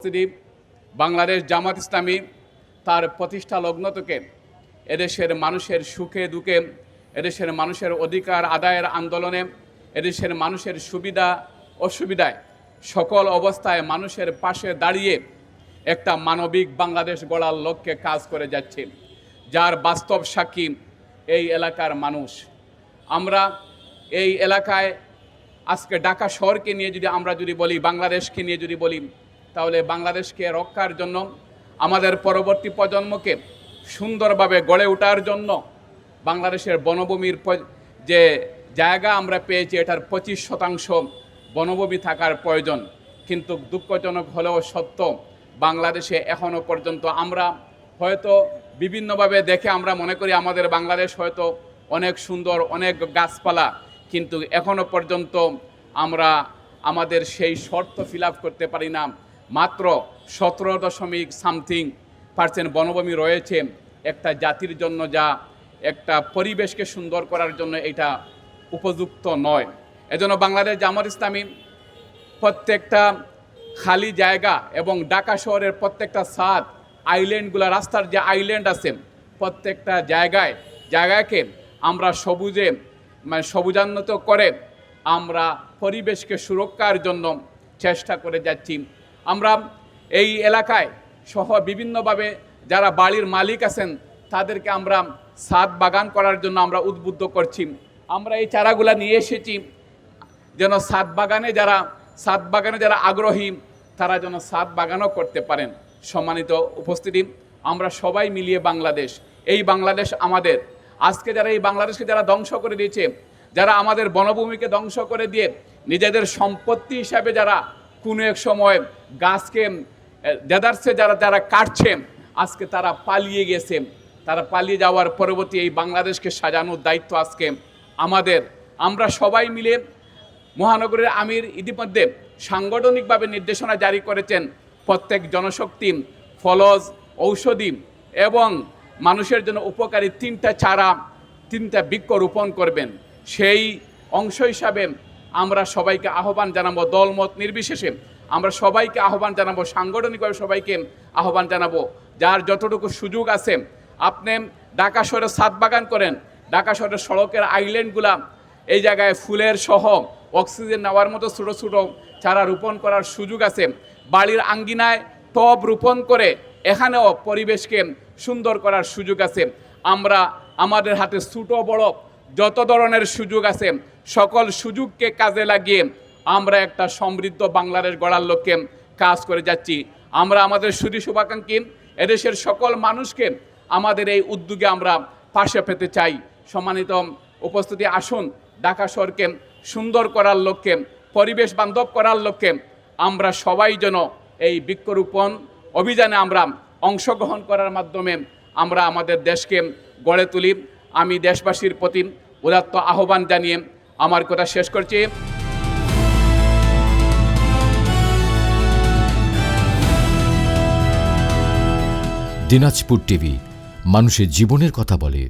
উপস্থিতি বাংলাদেশ জামাত ইসলামী তার প্রতিষ্ঠা লগ্ন থেকে এদেশের মানুষের সুখে দুঃখে, এদেশের মানুষের অধিকার আদায়ের আন্দোলনে, এদেশের মানুষের সুবিধা অসুবিধায় সকল অবস্থায় মানুষের পাশে দাঁড়িয়ে একটা মানবিক বাংলাদেশ গড়ার লক্ষ্যে কাজ করে যাচ্ছে, যার বাস্তব সাক্ষী এই এলাকার মানুষ। আমরা এই এলাকায় আজকে ঢাকা শহরকে নিয়ে আমরা যদি বলি, বাংলাদেশকে নিয়ে যদি বলি, তাহলে বাংলাদেশকে রক্ষার জন্য, আমাদের পরবর্তী প্রজন্মকে সুন্দরভাবে গড়ে ওঠার জন্য বাংলাদেশের বনভূমির যে জায়গা আমরা পেয়েছি এটার 25% বনভূমি থাকার প্রয়োজন। কিন্তু দুঃখজনক হলেও সত্য, বাংলাদেশে এখনও পর্যন্ত আমরা হয়তো বিভিন্নভাবে দেখে আমরা মনে করি আমাদের বাংলাদেশ হয়তো অনেক সুন্দর, অনেক গাছপালা, কিন্তু এখনও পর্যন্ত আমরা আমাদের সেই শর্ত ফিল আপ করতে পারি না। মাত্র 17.something% বনভূমি রয়েছে একটা জাতির জন্য, যা একটা পরিবেশকে সুন্দর করার জন্য এটা উপযুক্ত নয়। এজন্য বাংলাদেশ জামাত ইসলামী প্রত্যেকটা খালি জায়গা এবং ঢাকা শহরের প্রত্যেকটা ছাদ, আইল্যান্ডগুলো, রাস্তার যে আইল্যান্ড আছে, প্রত্যেকটা জায়গাকে আমরা সবুজান্বিত করে আমরা পরিবেশকে সুরক্ষার জন্য চেষ্টা করে যাচ্ছি। আমরা এই এলাকায় সহ বিভিন্নভাবে যারা বাড়ির মালিক আছেন তাদেরকে আমরা ছাদ বাগান করার জন্য আমরা উদ্বুদ্ধ করছি। আমরা এই চারাগুলা নিয়ে এসেছি যেন ছাদ বাগানে যারা আগ্রহী তারা যেন ছাদ বাগানও করতে পারেন। সম্মানিত উপস্থিতি, আমরা সবাই মিলিয়ে বাংলাদেশ, এই বাংলাদেশ আমাদের। আজকে যারা এই বাংলাদেশকে যারা ধ্বংস করে দিয়েছে, যারা আমাদের বনভূমিকে ধ্বংস করে দিয়ে নিজেদের সম্পত্তি হিসাবে যারা কোনো এক সময় গাছকে দেদারসে যারা কাটছে, আজকে তারা পালিয়ে গেছে। তারা পালিয়ে যাওয়ার পরবর্তী এই বাংলাদেশকে সাজানোর দায়িত্ব আজকে আমাদের। আমরা সবাই মিলে, মহানগরের আমির ইতিমধ্যে সাংগঠনিকভাবে নির্দেশনা জারি করেছেন, প্রত্যেক জনশক্তি ফলজ, ঔষধি এবং মানুষের জন্য উপকারী 3টা বৃক্ষ রোপণ করবেন। সেই অংশ হিসাবে আমরা সবাইকে আহ্বান জানাবো, দলমত নির্বিশেষে আমরা সবাইকে আহ্বান জানাবো, সাংগঠনিকভাবে সবাইকে আহ্বান জানাবো, যার যতটুকু সুযোগ আছে আপনি ঢাকা শহরে ছাদ বাগান করেন। ঢাকা শহরের সড়কের আইল্যান্ডগুলা, এই জায়গায় ফুলের সহ অক্সিজেন নেওয়ার মতো ছোটো ছোটো চারা রোপণ করার সুযোগ আছে। বাড়ির আঙ্গিনায় টব রোপণ করে এখানেও পরিবেশকে সুন্দর করার সুযোগ আছে। আমরা আমাদের হাতে ছোটো বড় যত ধরনের সুযোগ আছে সকল সুযোগকে কাজে লাগিয়ে আমরা একটা সমৃদ্ধ বাংলাদেশ গড়ার লক্ষ্যে কাজ করে যাচ্ছি। আমরা আমাদের সুধী শুভাকাঙ্ক্ষী এদেশের সকল মানুষকে আমাদের এই উদ্যোগে আমরা পাশে পেতে চাই। সম্মানিত উপস্থিতি, আসুন ঢাকা শহরকে সুন্দর করার লক্ষ্যে, পরিবেশ বান্ধব করার লক্ষ্যে আমরা সবাই যেন এই বৃক্ষরোপণ অভিযানে আমরা অংশগ্রহণ করার মাধ্যমে আমরা আমাদের দেশকে গড়ে তুলি। আমি দেশবাসীর প্রতি উদাত্ত আহ্বান জানিয়ে আমার কথা শেষ করছি। দিনাজপুর টিভি, মানুষের জীবনের কথা বলে।